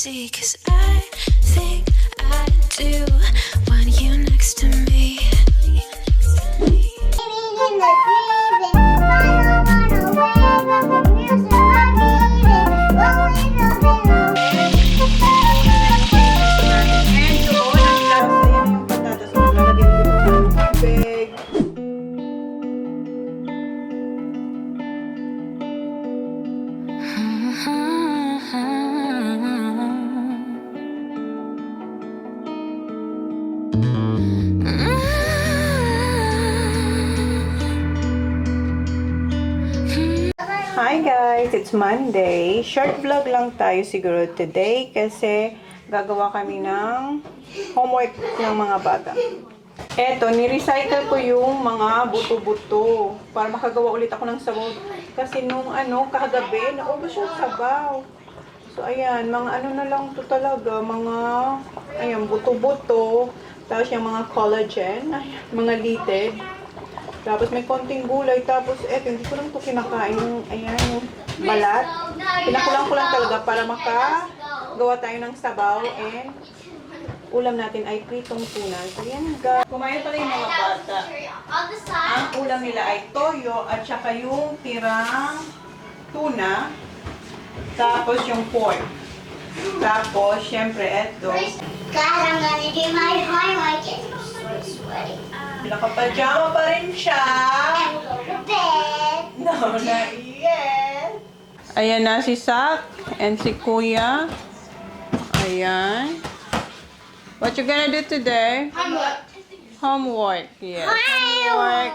see, 'cause I think I do want you next to me. Hi guys! It's Monday. Short vlog lang tayo siguro today kasi gagawa kami ng homework ng mga bata. Eto, ni-recycle ko yung mga buto-buto para makagawa ulit ako ng sabaw. Kasi nung kagabi, naubos yung sabaw. So ayan, mga na lang to talaga, mga buto-buto. Tapos yung mga collagen, mga litid. Tapos may konting gulay. Tapos hindi ko lang ito kinakain. Yung balat. Pinakulang ko lang talaga para makagawa tayo ng sabaw. And ulam natin ay pritong tuna. So yan guys. Kumain pala yung mga bata. Ang ulam nila ay toyo at saka yung tirang tuna. Tapos yung pork. Tapos syempre eto. God, I'm gonna do my homework. It's so sweaty. Nakapajama pa rin siya. And go to bed. No, not yet. Ayan na si Sak and si Kuya. Ayan. What you gonna do today? Homework. Homework, yes. Homework.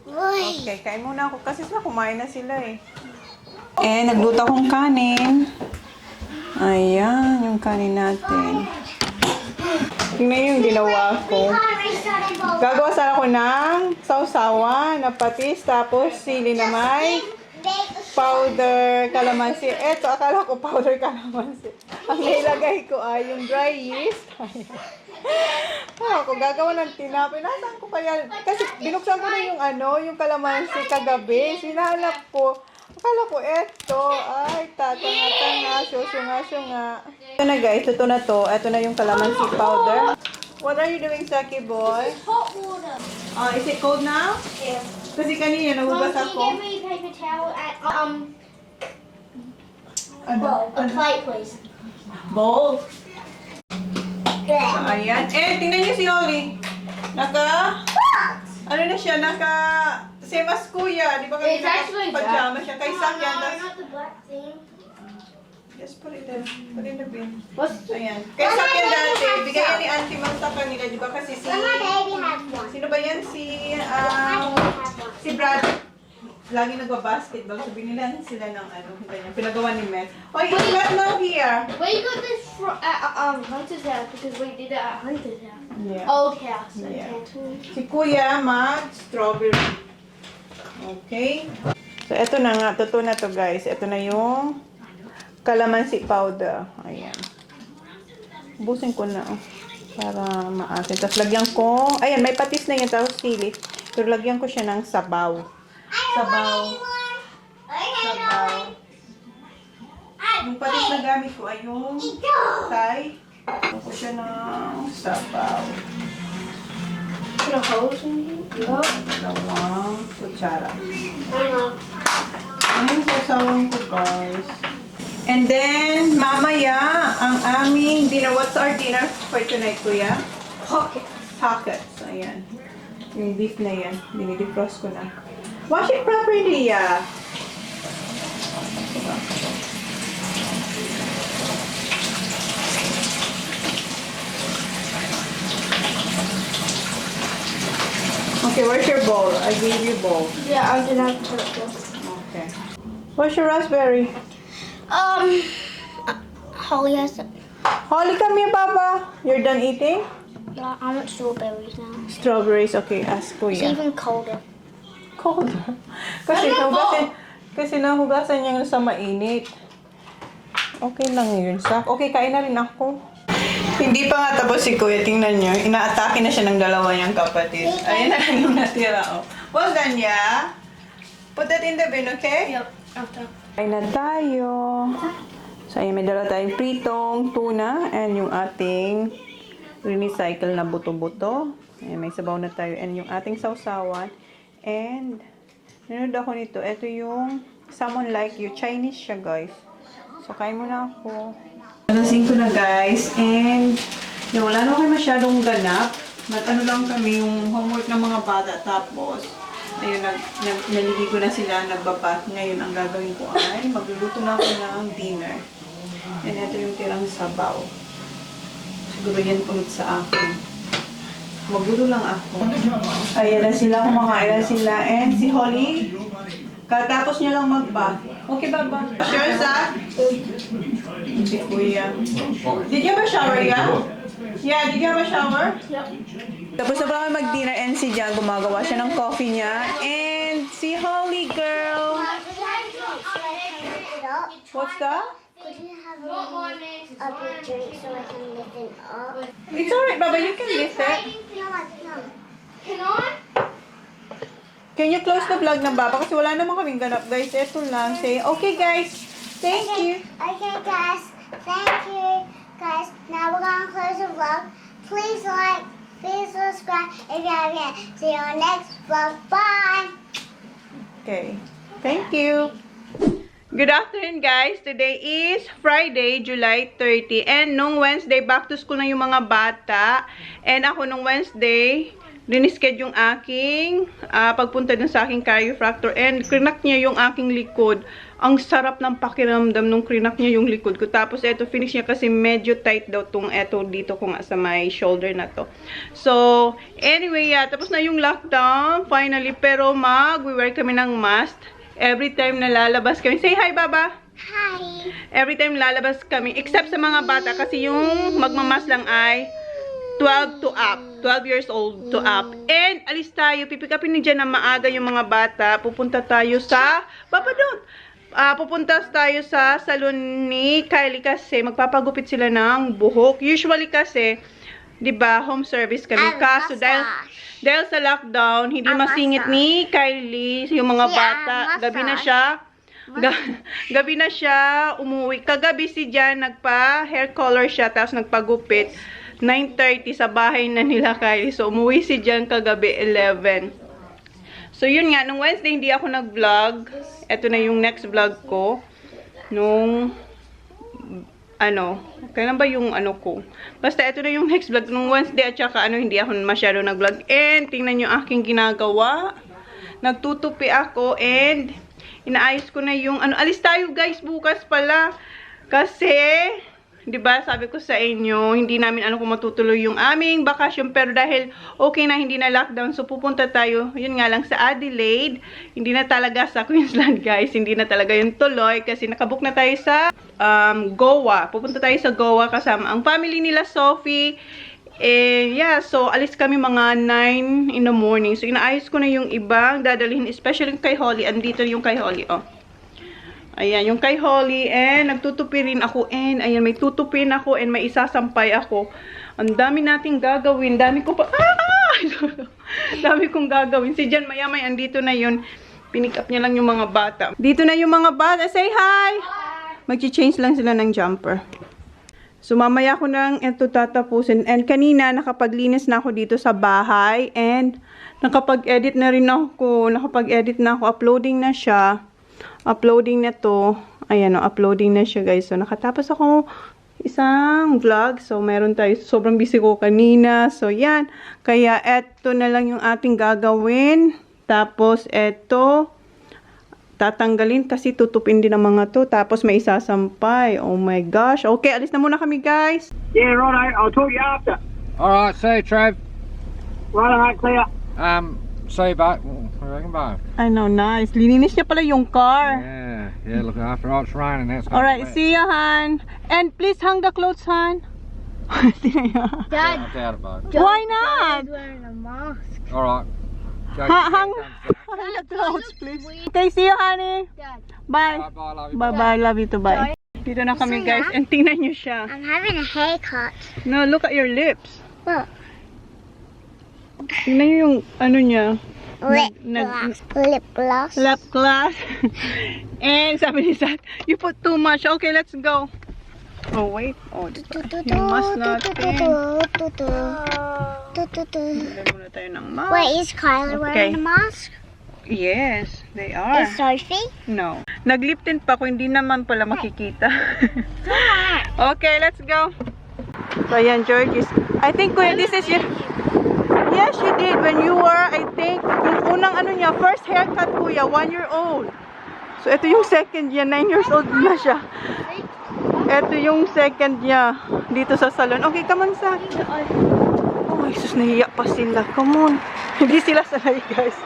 Okay, kain muna ako kasi kumain na sila eh. Nagluto akong kanin. Ayan, yung kanin natin. Tingnan yung ginawa ko. Gagawa sana ako ng sausawan na patis, tapos sili na may powder kalamansi. Eto, akala ko powder kalamansi. Ang nilagay ko ay yung dry yeast. Ako gagawa ng tinapay. Nasaan ko kaya? Kasi binuksan ko na yung kalamansi kagabi. Sinalap ko. Akala ko eto. Ay, tatanga-tanga. Syunga-syunga. Ito na guys. Ito na to. Ito na yung kalamansi powder. What are you doing, Saki boy? Hot water. Is it cold now? Yeah. Kasi kanina nahugas Mom, can you ako. get me a paper towel and Ano? a plate, please. Bowl. Good. Ayan. Tingnan niyo si Oli. Ano na siya? Same as Kuya. Di ba It's actually pajama siya? Kay Sak yan. No, Tas- not the black thing. Yes, put it there. Put it in the bin. What's Ayan. Kay Sak yan dati. Bigay yan ni Auntie Mang sa kanila. Di ba kasi si... My baby has one. Sino ba yan? Si... My baby has one. Si Brad. Lagi nagba-basketball. So, binilan sila ng ganyan. Pinagawa ni Met. Oh, it's not now here. We got this at Hunter's house because we did it at Hunter's house. Yeah. Old house. Yeah. Okay. Si Kuya mag-strawberry. Okay. So, eto na nga. Totoo na to, guys. Ito na yung calamansi powder. Ayan. Ubusin ko na. Para maasin. Tapos, lagyan ko... Ayan, may patis na yan. Tapos, sili. Pero, lagyan ko siya ng sabaw. Sabaw. Yung patis na gamit ko ay yung Thai. Lagyan ko siya ng sabaw. Put a hose in here? Yup. Dalawang kutsara. Uh-huh. Ayun po sawang ko, guys. And then, mamaya, ang aming dinner. What's our dinner for tonight, Kuya? Pocket. Pockets. Ayan. Yung beef na yan. Dinidefrost ko na. Wash it properly, yeah. Okay, where's your bowl? I gave you bowl. Yeah, I did have to put it there. Okay. Where's your raspberry? Holly has it. Holly, come here, Papa. You're done eating? Yeah, I want strawberries now. Strawberries, okay. Ask It's Kuya. even colder. Colder. Kasi nahugasan niya sa mainit. Okay lang yun, Sak. Okay, kain na rin ako. Hindi pa nga tapos si Kuya. Tingnan niyo. Inaatake na siya ng dalawa niyang kapatid. Ayun na lang yung natira, oh. Well done, yeah? Put that in the bin, okay? Yep. After. Kain na tayo. So, ayun, may may dala tayong pritong tuna and yung ating recycle na buto-buto. Ayan, may sabaw na tayo. And yung ating sausawan. And, nanood ako nito. Ito yung Someone Like You. Chinese siya, guys. So, kain muna ako. Alasing ko na, guys. And, wala na kayo masyadong ganap. Ano lang kami, yung homework ng mga bata. Tapos, ayun, naliligo na sila, nagbabat. Ngayon, ang gagawin ko ay magluluto na ako ng dinner. And ito yung tirang sabaw. Siguro yan ulit sa akin. Magluto lang ako. Ayan na sila, kumakain na sila. And si Holly, katapos niya lang magbath. Okay, Baba? Sure, Zach? Si Kuya. Did you have a shower, yeah? Yeah, did you have a shower? Yep. Tapos na pala mag-dinner and si Jan gumagawa siya ng coffee niya. And si Holly girl. What's that? Could you have a big drink so I can lift it up? It's alright, Baba. You can lift it. No, I can't. Can I? Can you close the vlog ng Baba? Kasi wala naman kaming ganap, guys. Ito lang. Say, okay, guys. Thank you. Okay, guys. Thank you, guys. Now we're gonna close the vlog. Please like, please subscribe if you haven't yet. See you on next vlog. Bye. Okay. Thank you. Good afternoon, guys. Today is Friday, July 30. And nung Wednesday, back to school na yung mga bata. And ako nung Wednesday, dinisked yung aking pagpunta dun sa aking chiropractor. And krinak niya yung aking likod. Ang sarap ng pakiramdam nung krinak niya yung likod ko. Tapos eto, finish niya kasi medyo tight daw tong eto dito ko nga sa my shoulder na to. So, anyway, tapos na yung lockdown, finally. Pero mag-wear kami ng mask. Every time na lalabas kami. Say hi, Baba! Hi. Every time lalabas kami. Except sa mga bata. Kasi yung magmamas lang ay 12 to up. 12 years old to up. And alis tayo. Pipikapin ni Jan na maaga yung mga bata. Pupunta tayo sa... Baba doon! Pupunta tayo sa salon ni Kylie kasi magpapagupit sila ng buhok. Usually kasi, 'di ba, home service kami. Kaso dahil sa lockdown, hindi masingit ni Kylie yung mga bata. Gabi na siya umuwi. Kagabi si Jan nagpa-hair color siya tapos nagpagupit. 9:30 sa bahay na nila Kylie. So umuwi si Jan kagabi 11. So yun nga, nung Wednesday hindi ako nag-vlog. Ito na yung next vlog ko. Nung kailan ba yung ko? Basta ito na yung next vlog. Nung Wednesday at saka hindi ako masyado nag-vlog. And tingnan nyo aking ginagawa. Nagtutupi ako and inaayos ko na yung alis tayo guys bukas pala. Kasi, 'di ba, sabi ko sa inyo, hindi namin kung matutuloy yung aming bakasyon, pero dahil okay na, hindi na lockdown, so pupunta tayo, yun nga lang, sa Adelaide. Hindi na talaga sa Queensland, guys. Hindi na talaga yung tuloy kasi nakabook na tayo sa Goa. Pupunta tayo sa Goa kasama ang family nila Sophie. And yeah, so alis kami mga 9 in the morning. So inaayos ko na yung ibang dadalhin, especially kay Holly. Andito yung kay Holly, oh. Ayan, yung kay Holly, and nagtutupi rin ako, and ayan, may tutupin ako, and may isasampay ako. Ang dami nating gagawin, dami ko pa, dami kong gagawin. Si Jan, maya-may, andito na yun. Pinick up niya lang yung mga bata. Dito na yung mga bata, say hi! Mag-change lang sila ng jumper. So, mamaya ko nang ito tatapusin. And kanina, nakapaglinis na ako dito sa bahay, and nakapag-edit na rin ako. Uploading na siya. Uploading na to. Ayan, uploading na siya, guys. So, nakatapos ako isang vlog. So, meron tayo. Sobrang busy ko kanina. So, yan. Kaya, eto na lang yung ating gagawin. Tapos, eto, tatanggalin kasi tutupin din ang mga to. Tapos, may isasampay. Oh my gosh. Okay, alis na muna kami, guys. Yeah, right. I'll talk to you after. All right, see you, Trev. Right, see ya. See you, back. What do you reckon, babe? I know, nice. Lininis niya pala yung car. Yeah, look after it's raining. That's Alright, see ya, Han. And please hang the clothes, Han. Dad, I doubt it, babe. Why not? Dad's wearing a mask. All right. Go Hang get the clothes, please. Okay, see you, honey. Dad, Bye. Bye, love you. Bye-bye, love you too, bye. Dito na kami, guys. And tingnan nyo siya. I'm having a haircut. No, look at your lips. Look. Tingnan nyo yung, niya. Lip gloss. Lip gloss. Lip gloss. And sabi ni Zach, you put too much. Okay, let's go. Oh, wait. Oh, you must not think. Lagyan muna tayo ng mask. Wait, is Kyler wearing a mask? Yes, they are. Is Sophie? No. Nag-lip tint pa ako, hindi naman pala makikita. Okay, let's go. So, ayan, George is... I think, Kuya, this is your... Yes, you did. When you were, I think, yung unang ano niya, first haircut, Kuya, 1 year old. So, ito yung second niya, 9 years old na siya. Ito yung second niya dito sa salon. Okay, come on, sa. Oh, Jesus, nahiya pa sila. Come on. Hindi sila sanay, guys.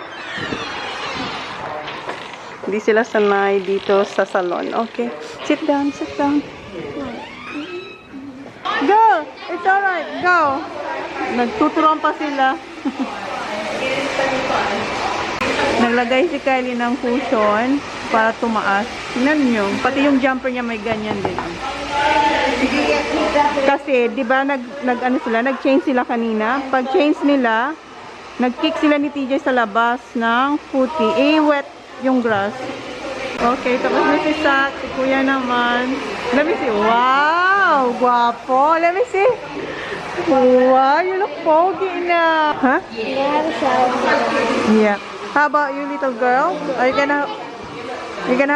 Hindi sila sanay dito sa salon. Okay. Sit down, sit down. Go! It's alright. Go! Nagtuturuan pa sila. Naglagay si Kylie ng cushion para tumaas. Tingnan nyo. Pati yung jumper niya may ganyan din. Kasi, di ba, nag-change sila kanina. Pag change nila, nag-kick sila ni TJ sa labas ng footy. Wet yung grass. Okay, tapos na si Sak. Si Kuya naman. Let me see. Wow! Guwapo. Let me see. Wow, you look foggy na. Huh? Yeah. How about you, little girl? Are you gonna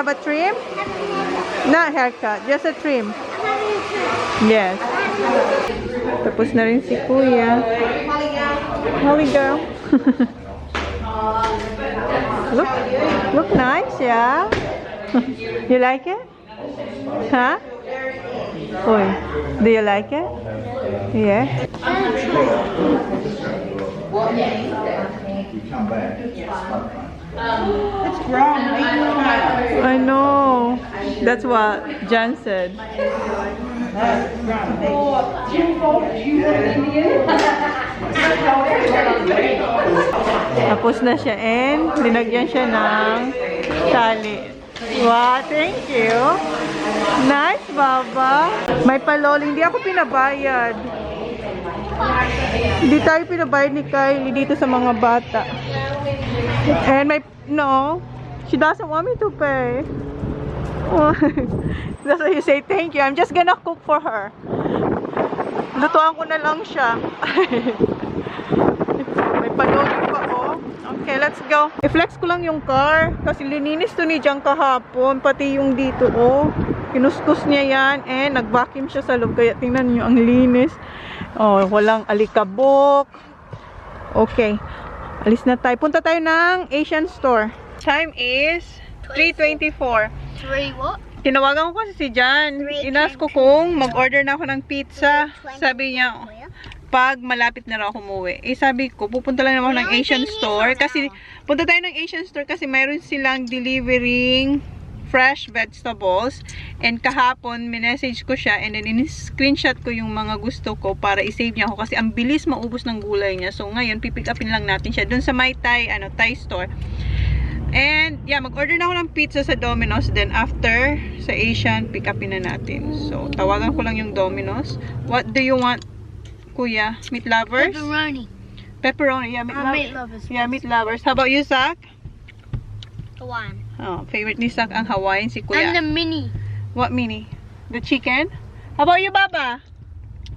have a trim? Not haircut, just a trim. Yes. Tapos na rin si Kuya. Holy girl. Look nice, yeah? You like it? Huh? Oy, do you like it? Yeah. It's grown. I know. That's what Jan said. Tapos na siya and linagyan siya ng tali. Wow, thank you. Nice, Baba. May palol. Hindi ako pinabayad. Hindi tayo pinabayad ni Kylie dito sa mga bata. And no, she doesn't want me to pay. That's why you say thank you. I'm just gonna cook for her. Lutuan ko na lang siya. May palol pa, oh. Okay, let's go. I-flex ko lang yung car. Kasi lininis to ni Jan kahapon. Pati yung dito, oh. Kinuskus niya yan. And nag-vacuum siya sa loob. Kaya tingnan nyo, ang linis. Oh, walang alikabok. Okay. Alis na tayo. Punta tayo ng Asian store. Time is 3:24. 3 what? Tinawagan ko kasi si Jan. Inas ko kung mag-order na ako ng pizza. Sabi niya, pag malapit na raw ako umuwi. Sabi ko, pupunta lang naman ako ng Asian store. Kasi, punta tayo ng Asian store kasi mayroon silang delivering fresh vegetables. And kahapon, minessage ko siya and then in-screenshot ko yung mga gusto ko para i-save niya ako kasi ang bilis maubos ng gulay niya. So, ngayon, pipick upin lang natin siya dun sa may Thai store. And, yeah, mag-order na ako ng pizza sa Domino's. Then, after, sa Asian, pick upin na natin. So, tawagan ko lang yung Domino's. What do you want, Kuya? Meat lovers? Pepperoni. Pepperoni, yeah, meat lovers. Meat lovers. Yeah, meat lovers. How about you, Zach? Hawaiian. Oh, favorite ni Zach ang Hawaiian, si Kuya. And the mini. What mini? The chicken? How about you, Baba?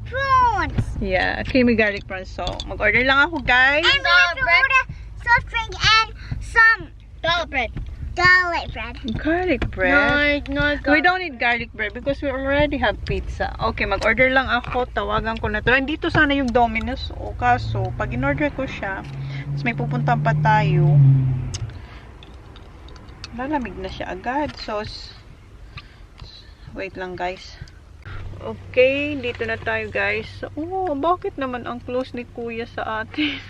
Prawns. Yeah, creamy garlic prawns. So, mag-order lang ako, guys. And we have to order soft drink and some garlic bread. Garlic bread. Garlic bread? No We don't need garlic bread because we already have pizza. Okay, mag-order lang ako. Tawagan ko na to. Nandito sana yung Domino's. O, kaso, pag in-order ko siya, tapos may pupuntan pa tayo, lalamig na siya agad. So, wait lang, guys. Okay, dito na tayo, guys. Oh, bakit naman ang close ni Kuya sa atin?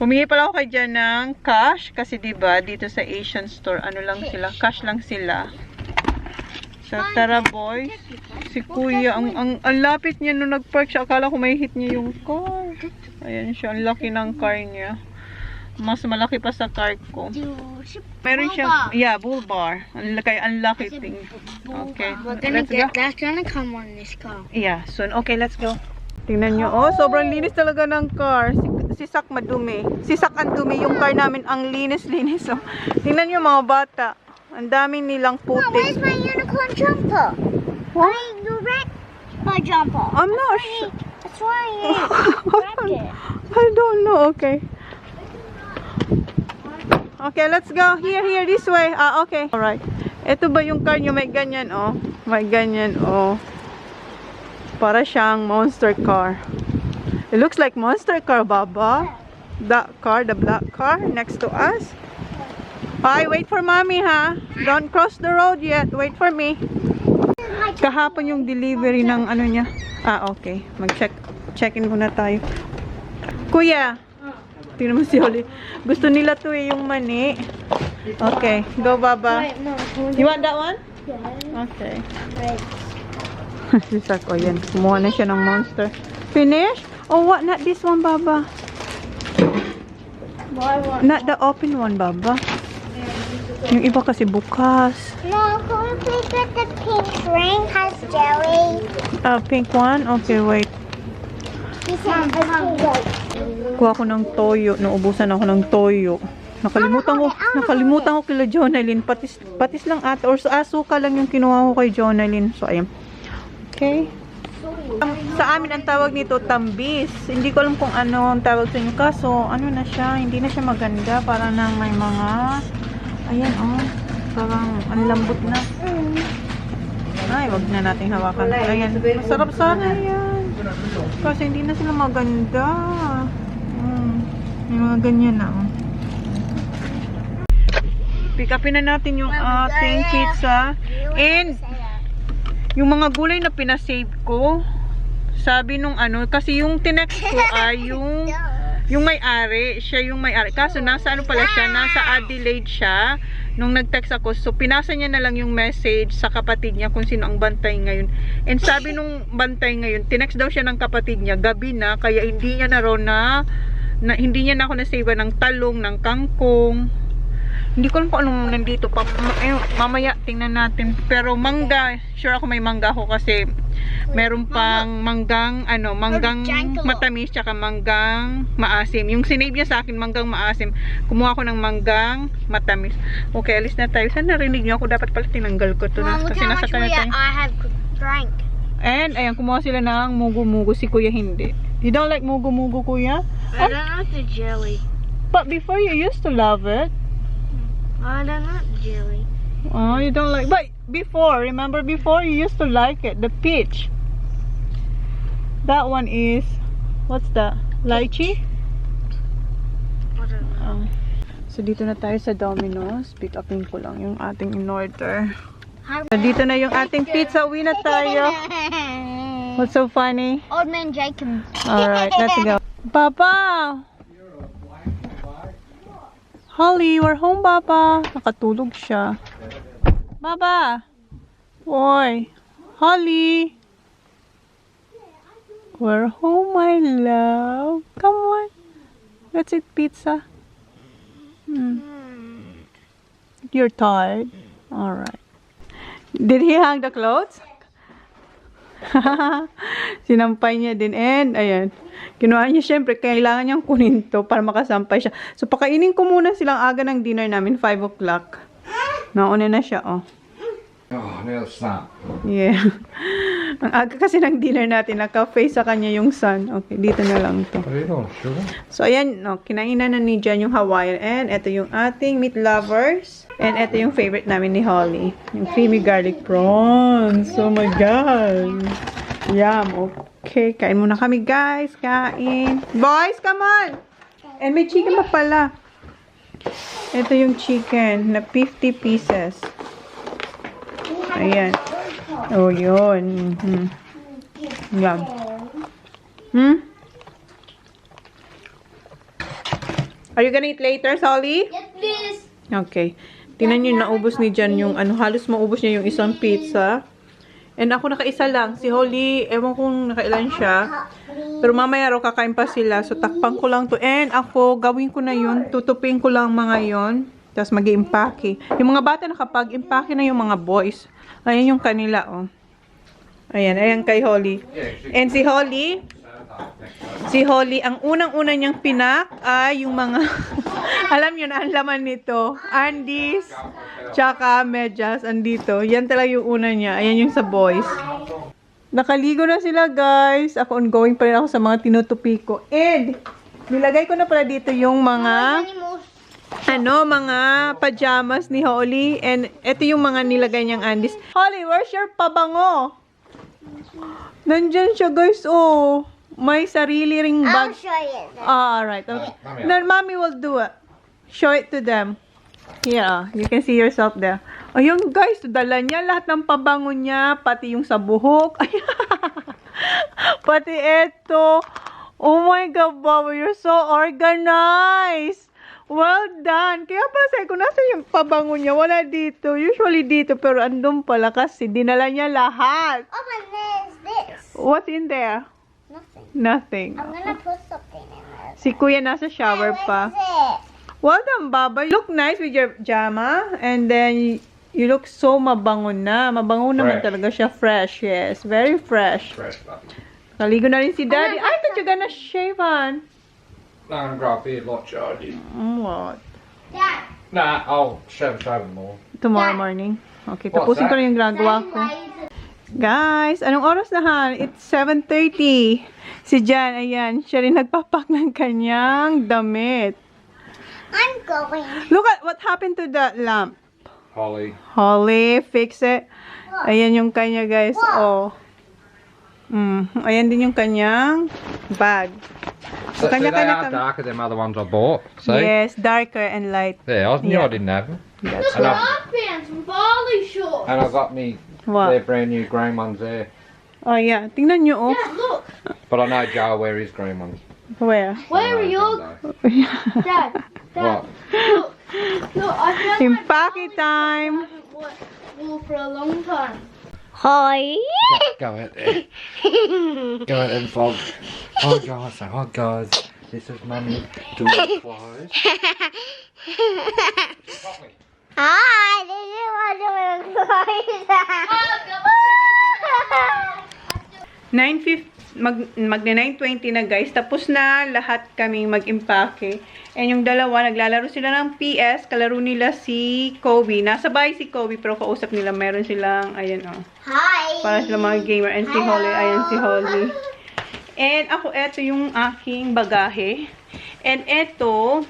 Humingi pala ako kay Jan ng cash kasi diba dito sa Asian store ano lang sila, cash lang sila. So tara boys. Si Kuya ang lapit niya nung nag-park siya, akala ko may hit niya yung car. Ayan siya, ang laki ng car niya. Mas malaki pa sa car ko. Meron siya, yeah, bull bar. Ang laki thing. Okay. Let's go. That's gonna come on this car. Yeah, soon. Okay, let's go. Tingnan nyo. Oh, sobrang linis talaga ng car. Si Sak madumi. Si Sak ang dumi. Yung car namin ang linis-linis. Oh. Tingnan nyo mga bata. Ang daming nilang Mom, where's putik. my unicorn jumper? What? You wrecked my jumper. I'm not sure. That's why you wrecked it. I don't know. Okay. Okay, let's go. Here, this way. Okay. Alright. Ito ba yung car nyo? May ganyan, oh. May ganyan, oh. Para siyang monster car. It looks like monster car, Baba. That car, the black car next to us. Hi, wait for mommy, ha? Don't cross the road yet. Wait for me. Kahapon yung delivery ng ano niya. Okay. Check-in muna tayo. Kuya. Tingnan mo si Holly. Gusto nila to yung mani. Okay. Go, Baba. Wait, no. You want that one? Yeah. Okay. Wait. Sisa ko yan. Kumuha na siya ng monster. Finish? Oh, what? Not this one, Baba. Why want? Not the open one, Baba. Yung iba kasi bukas. No, can we please get the pink ring? Has jelly. Pink one? Okay, wait. He said okay. Kuha ko ng toyo. Naubusan ako ng toyo. Nakalimutan ko kila Jonalyn. Patis lang ata. Or asuka lang yung kinuha ko kay Jonalyn. So, ayan. Okay. Sa amin ang tawag nito tambis. Hindi ko alam kung ano ang tawag sa inyo. Kaso, ano na siya. Hindi na siya maganda. Para nang may mga... Ayan, oh. Parang ang lambot na. Ay, wag na natin hawakan. Ayan. Masarap sana yan. Kasi hindi na sila maganda. May mga ganyan na, oh. Pick upin na natin yung ating pizza. And, yung mga gulay na pinasave ko, sabi nung ano, kasi yung tinext ko ay yung may-ari, siya yung may-ari. Kaso nasa ano pala siya, nasa Adelaide siya nung nag-text ako. So pinasa niya na lang yung message sa kapatid niya kung sino ang bantay ngayon. And sabi nung bantay ngayon, tinext daw siya ng kapatid niya, gabi na, kaya hindi niya na raw hindi niya na ako na-save ng talong, ng kangkong. Hindi ko alam kung anong nandito pa. Mamaya tingnan natin. Pero mangga, sure ako may mangga ako kasi meron pang manggang matamis tsaka manggang maasim. Yung sinave niya sa akin manggang maasim. Kumuha ko ng manggang matamis. Okay, alis na tayo. Saan narinig niyo ako? Dapat pala tinanggal ko to. Mom, look Kasi how nasa much kanya tayo. I have drank. And ayan, kumuha sila ng mugo-mugo. Si Kuya hindi. You don't like mugo-mugo, Kuya? I don't like the jelly. But before you used to love it. I don't like jelly. Oh, you don't like... But before, remember before you used to like it. The peach. That one is... What's that? Lychee? Whatever. So, dito na tayo sa Domino's. Pick upin ko lang yung ating in-order. So, dito na yung ating pizza. Uwi na tayo. What's so funny? Old man Jacob. Alright, let's go. Papa! Holly, we're home, Papa. Nakatulog siya. Baba! Boy! Holly! We're home, my love. Come on. Let's eat pizza. You're tired? Alright. Did he hang the clothes? Sinampay niya din. And, ayan. Kinuha niya, syempre, kailangan niyang kunin to para makasampay siya. So, pakainin ko muna silang aga ng dinner namin, 5 o'clock. Nauna na siya, oh. Oh, now stop. Yeah. Ang aga kasi ng dinner natin, naka-face sa kanya yung sun. Okay, dito na lang to. What are you doing, sugar? So, ayan, no, kinainan na ni Jan yung Hawaiian. And, ito yung ating meat lovers. And, ito yung favorite namin ni Holly. Yung creamy garlic prawns. Oh my God. Yum. Okay, kain muna kami, guys. Kain. Boys, come on! And may chicken pa pala. Ito yung chicken na 50 pieces. Ayan. Oh, yun. Yum. Are you gonna eat later, Solly? Yes, please. Okay. Tingnan nyo, naubos ni Jan yung, halos maubos niya yung isang pizza. And ako nakaisa lang. Si Holly, ewan kung nakailan siya. Pero mamaya raw kakain pa sila. So, takpan ko lang to. And ako, gawin ko na yun. Tutupin ko lang mga yon. Tapos mag-i-impake. Yung mga bata nakapag-impake na yung mga boys. Ayan yung kanila, oh. Ayan, ayan kay Holly. And si Holly, ang unang-una niyang pinak ay yung mga Alam nyo na, ang laman nito. Undies, tsaka medyas, andito. Yan talaga yung una niya. Ayan yung sa boys. Nakaligo na sila, guys. Ako, ongoing pa rin ako sa mga tinutupi ko. And, nilagay ko na pala dito yung mga, mga pajamas ni Holly. And, ito yung mga nilagay niyang undies. Holly, where's your pabango? Nandyan siya, guys. Oh, may sarili ring I'll bag. show you. Alright. Okay. Then, mommy will do it. Show it to them. Yeah, you can see yourself there. Ayun, guys, dala niya lahat ng pabango niya, pati yung sa buhok. Pati ito. Oh my God, Baba, you're so organized. Well done. Kaya pala sa'yo, kung nasa yung pabango niya, wala dito. Usually dito, pero andun pala kasi dinala niya lahat. Oh, and there's this. What's in there? Nothing. Nothing. I'm gonna put something in there. Si Kuya nasa shower pa. What is it? Well done, Baba. You look nice with your pajama. And then, you look so mabango na. Mabango naman Fresh. talaga siya. Fresh, yes. Very fresh. Fresh puppy. Kaligo na rin si Daddy. I thought you're gonna shave on. No, I'm gonna grow a beard like Charlie. What? Dad. Nah, I'll shave more. Tomorrow morning. Okay, What's tapusin ko that? na yung ginagawa ko. Guys, anong oras na han? It's 7:30. Si Jan, ayan, siya rin nagpapak ng kanyang damit. I'm going. Look at what happened to that lamp. Holly. Holly, fix it. Ayan yung kanya, guys. Oh. Ayan din yung kanyang bag. So, they Kanya-kanya are kami. darker than other ones I bought. See? Yes, darker and light. There, I knew Yeah. I didn't have them. That's And right. I've, Barley shorts. and I've got me What? their brand new green ones there. Oh, yeah. Tingnan nyo, oh. Look. But I know Joe wear his green ones. Where? Where are your Dad? What? Look, I found Impake time. wool for a long time. Hi. Go out there. Go out and vlog. Hi guys, say hi guys. This is Mummy doing clothes. Hi. This is what I'm doing. 9:20 na, guys. Tapos na lahat kaming mag-impake. And yung dalawa, naglalaro sila ng PS. Kalaro nila si Kobe. Nasa bahay si Kobe, pero kausap nila. Meron silang, ayan o. Hi. Para sila mga gamer. And si Holly, ayan si Holly. And ako, eto yung aking bagahe. And eto,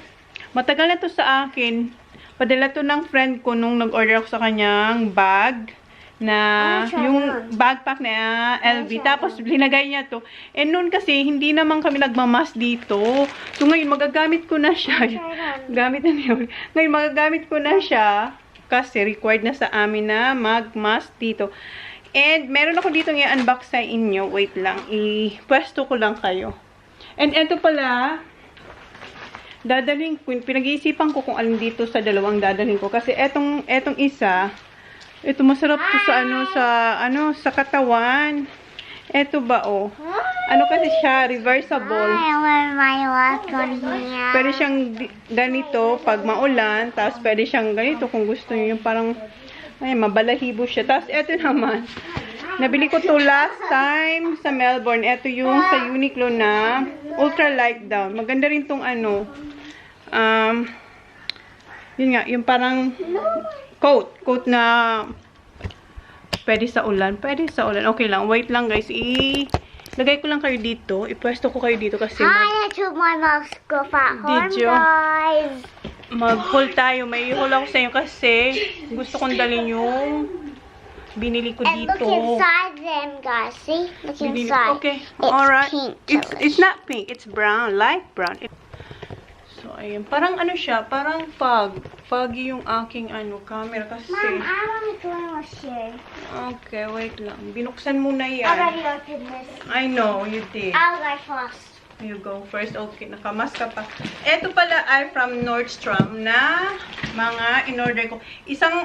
matagal na to sa akin. Padala to ng friend ko nung nag-order ako sa kanyang bag. Na yung backpack na LV. Tapos, linagay niya to. And noon kasi, hindi naman kami nagmamas dito. So, ngayon, magagamit ko na siya. Gamit na niya. Ngayon, magagamit ko na siya. Kasi, required na sa amin na mag-mask dito. And, meron ako dito i-unbox sa inyo. Wait lang. I-pwesto ko lang kayo. And, eto pala, dadalhin ko. Pinag-iisipan ko kung alin dito sa dalawang dadalhin ko. Kasi, etong isa, ito masarap to sa katawan. Ito ba oh? Ano kasi siya, reversible. I want my last one here. Pwede siyang ganito pag maulan, tapos pwede siyang ganito kung gusto niyo, yung parang ay mabalahibo siya. Tapos ito naman. Nabili ko to last time sa Melbourne. Ito yung sa Uniqlo na ultra light down. Maganda rin tong yun nga, yung parang coat na pwede sa ulan. Okay lang. Wait lang, guys. Lagay ko lang kayo dito. Ipwesto ko kayo dito kasi I took my mask off at home, Did you? guys. mag-haul tayo. May haul ako sa inyo kasi gusto kong dalhin yung binili ko And look dito. inside them, guys. See? Look Binili- inside. Okay. It's Alright. pink. It's not pink. It's brown. Light brown. So, ayun. Parang ano siya. Parang foggy yung aking camera kasi. Mom, I want to go in with you. Okay, wait lang. Binuksan mo na I yan. already opened this. I know, you did. I'll go first. You go first. Okay, nakamas ka pa. Ito pala ay from Nordstrom na mga in-order ko. Isang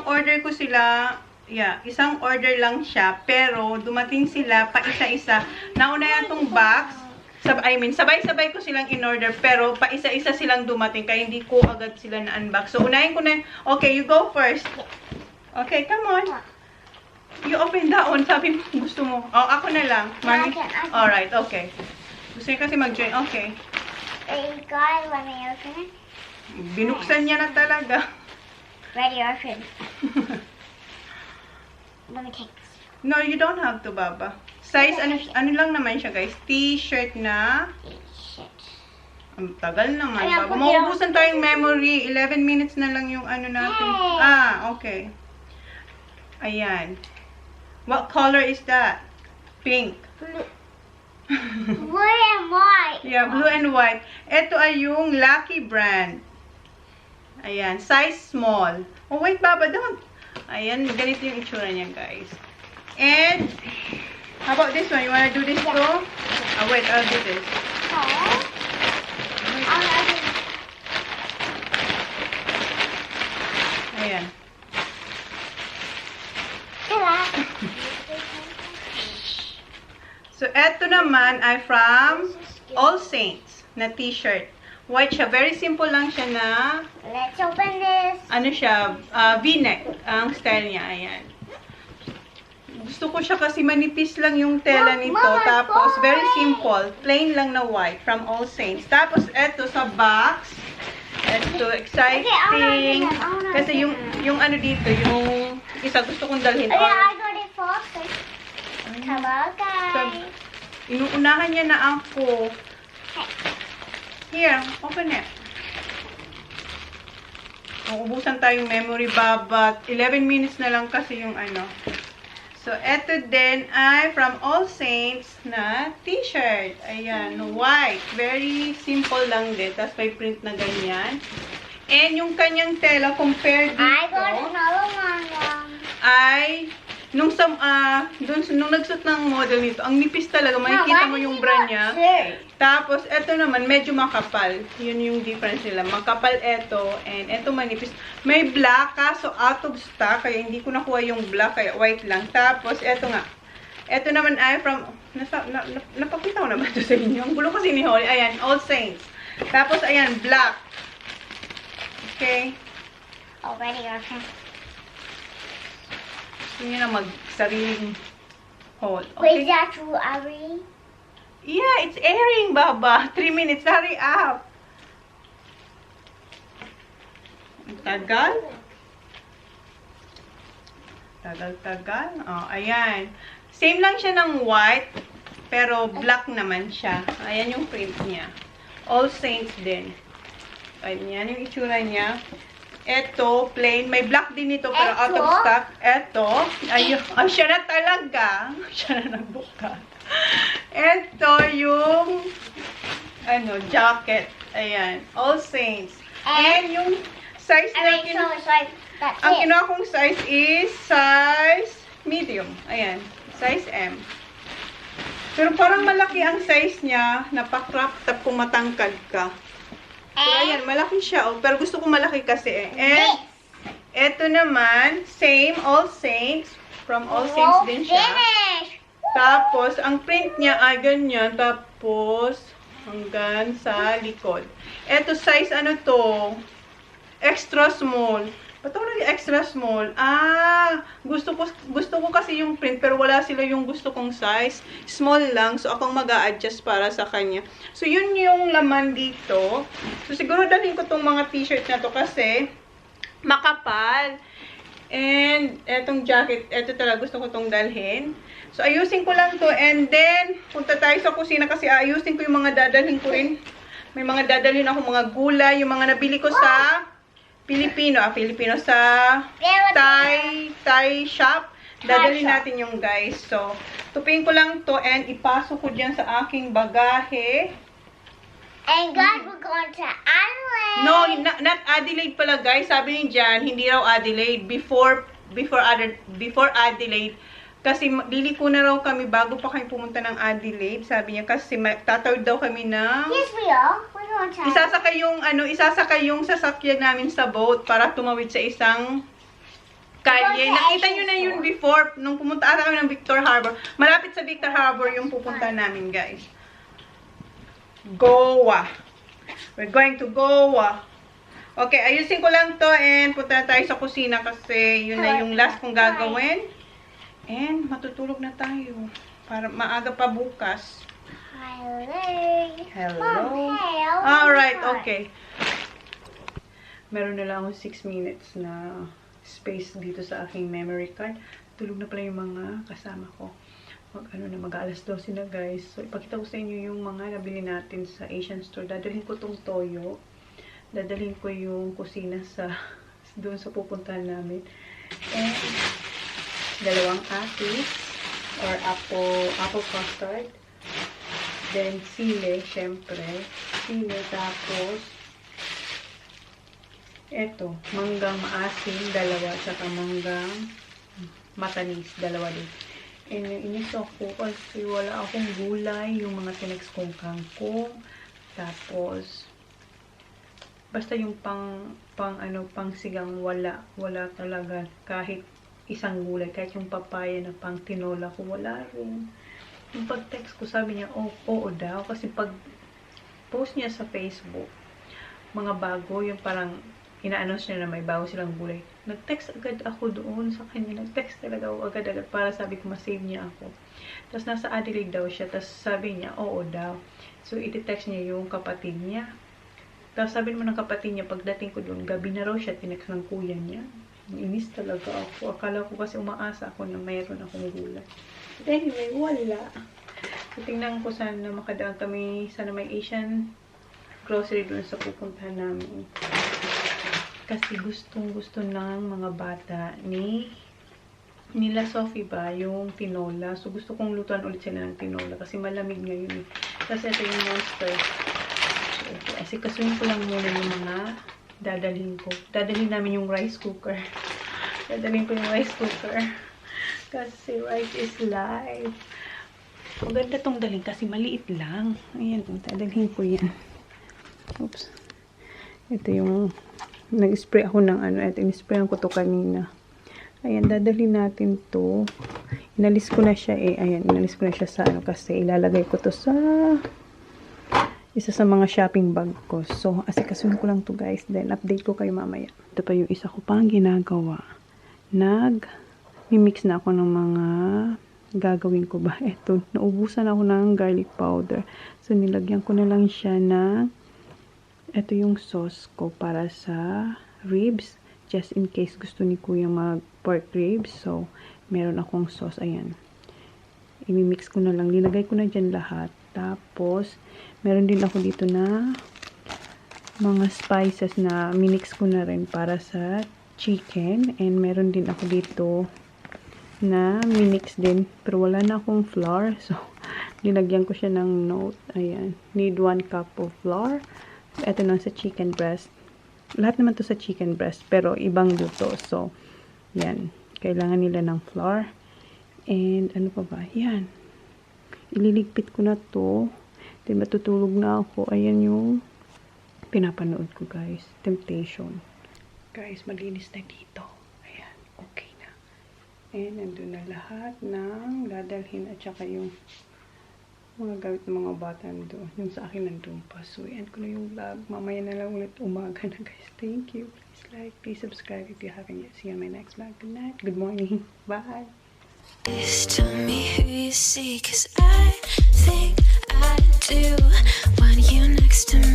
order ko sila. Yeah, isang order lang siya. Pero dumating sila pa isa-isa. Nauna yatong box. Sabay-sabay ko silang in-order. Pero pa isa-isa silang dumating. Kaya hindi ko agad sila na-unbox. So, unahin ko na. Okay, you go first. Okay, come on. You open that one. Sabi mo, gusto mo. Oh, ako na lang. Mami. I can. Alright, okay. Gusto niya kasi mag-join. Okay. Hey, guys, let me open it. Binuksan niya na talaga. Ready or finish? Let me take this. No, you don't have to, Baba. Size, ano lang naman siya, guys. T-shirt na. Shit. Ang tagal naman, Ayan, Baba. pag- Mauubusan tayong memory. 11 minutes na lang yung ano natin. Hey. Okay. Ayan. What color is that? Pink. Blue and white. Yeah, blue and white. Ito ay yung Lucky brand. Ayan, size small. Oh, wait, Baba, don't. Ayan, ganito yung itsura niya, guys. And, how about this one? You wanna do this too? Oh, wait, I'll do this. Ayan. So, eto naman ay from All Saints na t-shirt. White siya. Very simple lang siya na, Let's open this. ano siya, V-neck ang style niya. Ayan. Gusto ko siya kasi manipis lang yung tela nito. Mama, Tapos, very boy! simple. Plain lang na white from All Saints. Tapos, eto sa box. Eto, exciting. Okay, I wanna Kasi get yung ano dito, yung isa gusto kong dalhin. Okay, Or, I got it first. Come on, guys. inuunahan niya na ako. Here, open it. Uubusan tayong memory, Baba. 11 minutes na lang kasi yung ano. So, eto din ay from All Saints na t-shirt. Ayan, white. Very simple lang din. Tapos may print na ganyan. And yung kanyang tela, compared I got dito, another one. ay nung nagsuot ng model nito, ang nipis talaga. Makikita mo yung brand niya. Tapos, eto naman, medyo makapal. Yun yung difference nila. Makapal eto, and eto manipis. May black, kaso out of stock, kaya hindi ko nakuha yung black, kaya white lang. Tapos, eto nga. Eto naman ay from, napakita ko naman ito sa inyo. Ang gulo kasi ni Holly. Ayan, All Saints. Tapos, ayan, black. Okay. Already okay. Gusto nyo na mag-sariling hole. Wait, is Okay? that true, Ari? Yeah, it's airing, Baba. 3 minutes. Hurry up. Tagal. Tagal. Oh, ayan. Same lang siya ng white, pero black naman siya. Ayan yung print niya. All Saints din. Ayan yung itsura niya. Eto, plain. May black din ito, pero out of Eto? stock. Eto. Ayun. Ay, siya na talaga. Siya na nagbuka. Eto yung jacket. Ayan. All Saints. And yung size I na mean, so it's like, that's ang it. kinuha kong size is size medium. Ayan. Size M. Pero parang malaki ang size niya. Napakrop top kung matangkad ka. So, ayan. Malaki siya. Oh, pero gusto ko malaki kasi eh. And, eto naman, same, All Saints. From All Saints din siya. Finish! Tapos, ang print niya ay ganyan. Tapos, hanggang sa likod. Eto, size ano to? Extra small. Ba't ako naging extra small? Gusto ko kasi yung print, pero wala sila yung gusto kong size. Small lang, so akong mag-a-adjust para sa kanya. So, yun yung laman dito. So, siguro dalhin ko tong mga t-shirt na to kasi makapal. And, etong jacket, eto talaga gusto ko tong dalhin. So, ayusin ko lang to. And then, punta tayo sa kusina kasi ayusin ko yung mga dadalhin ko rin. May mga dadalhin ako, mga gulay, yung mga nabili ko sa Filipino sa Thai shop. Dadalhin natin yung guys. So, tupin ko lang to and ipasok ko dyan sa aking bagahe. And guys, we're going to Adelaide. No, not Adelaide pala guys. Sabi niyo dyan, hindi raw Adelaide. Before Adelaide. Kasi liliko na raw kami bago pa kami pumunta ng Adelaide. Sabi niya kasi tatawid daw kami ng... Yes, we are. We're going to Isasakay yung sasakyan namin sa boat para tumawid sa isang kalye. Nakita nyo na yun before, nung pumunta ata kami ng Victor Harbor. Malapit sa Victor Harbor yung pupunta namin, guys. Goa. We're going to Goa. Okay, ayusin ko lang to and punta na tayo sa kusina kasi yun na yung last kong gagawin. And matutulog na tayo para maaga pa bukas. Hello. Hello. Mom, hey, Alright, okay. meron na lang akong 6 minutes na space dito sa aking memory card. Tulog na pala yung mga kasama ko. Mag-alas 12 na guys. So, ipakita ko sa inyo yung mga nabili natin sa Asian store. Dadalhin ko tong toyo. Dadalhin ko yung kusina doon sa pupuntahan namin. And, dalawang atis or apple custard. Then, sile, syempre. Sile, tapos, eto, manggang maasim, dalawa, tsaka manggang matanis, dalawa din. And inis ako kasi wala akong gulay, yung mga tinex kong kangkong. Tapos, basta yung pang sigang wala talaga. Kahit isang gulay, kahit yung papaya na pang tinola ko, wala rin. Yung pag-text ko, sabi niya, oo daw. Kasi pag post niya sa Facebook, mga bago, yung parang ina-announce niya na may bago silang gulay. Nag-text agad ako doon sa kanya. Nag-text talaga ako agad-agad para sabi ko ma-save niya ako. Tapos nasa Adelaide daw siya. Tapos sabi niya, oo daw. So, iti-text niya yung kapatid niya. Tapos sabi naman ng kapatid niya, pagdating ko doon, gabi na raw siya, tinext ng kuya niya. Inis talaga ako. Akala ko kasi umaasa ako na mayroon akong gulay. But anyway, wala. So, tingnan ko sana makadaan kami, sana may Asian grocery doon sa pupuntahan namin. Kasi gustong-gusto ng mga bata nila Sophie ba, yung tinola. So, gusto kong lutuan ulit sila ng tinola kasi malamig ngayon eh. Kasi ito yung monster. So, asikasuhin ko lang muna yung mga dadalhin ko. Dadalhin namin yung rice cooker. Dadalhin ko yung rice cooker. Kasi rice is life. Maganda tong dalhin kasi maliit lang. Ayan, dadalhin ko yan. Oops. Ito yung nag-spray ako ng ito, in-sprayan ko to kanina. Ayan, dadalhin natin to. Inalis ko na siya ayan, inalis ko na siya sa kasi ilalagay ko to sa isa sa mga shopping bag ko. So, asikasuhin ko lang to guys. Then, update ko kayo mamaya. Ito pa yung isa ko pang ginagawa. Mimix na ako ng mga gagawin ko ba. Ito, naubusan ako ng garlic powder. So, nilagyan ko na lang siya ng ito yung sauce ko para sa ribs. Just in case gusto ni kuya mag pork ribs. So, meron akong sauce. Ayan. Imimix ko na lang. Linagay ko na dyan lahat. Tapos, meron din ako dito na mga spices na minix ko na rin para sa chicken. And meron din ako dito na minix din. Pero wala na akong flour. So, linagyan ko siya ng note. Ayan. Need 1 cup of flour. Ito lang sa chicken breast. Lahat naman to sa chicken breast. Pero ibang luto. So, yan. Kailangan nila ng flour. And ano pa ba? Yan. Ililigpit ko na to. Then matutulog na ako. Ayan yung pinapanood ko guys. Temptation. Guys, malinis na dito. Ayan. Okay na. And nandun na lahat ng dadalhin at saka yung mga gamit ng mga bata doon. Yung sa akin nandun pa. So, end ko na yung vlog. Mamaya na lang ulit umaga na guys. Thank you. Please like, please subscribe if you haven't yet. See you on my next vlog. Good night. Good morning. Bye. Please tell me who you see, 'cause I think I do want you next to me.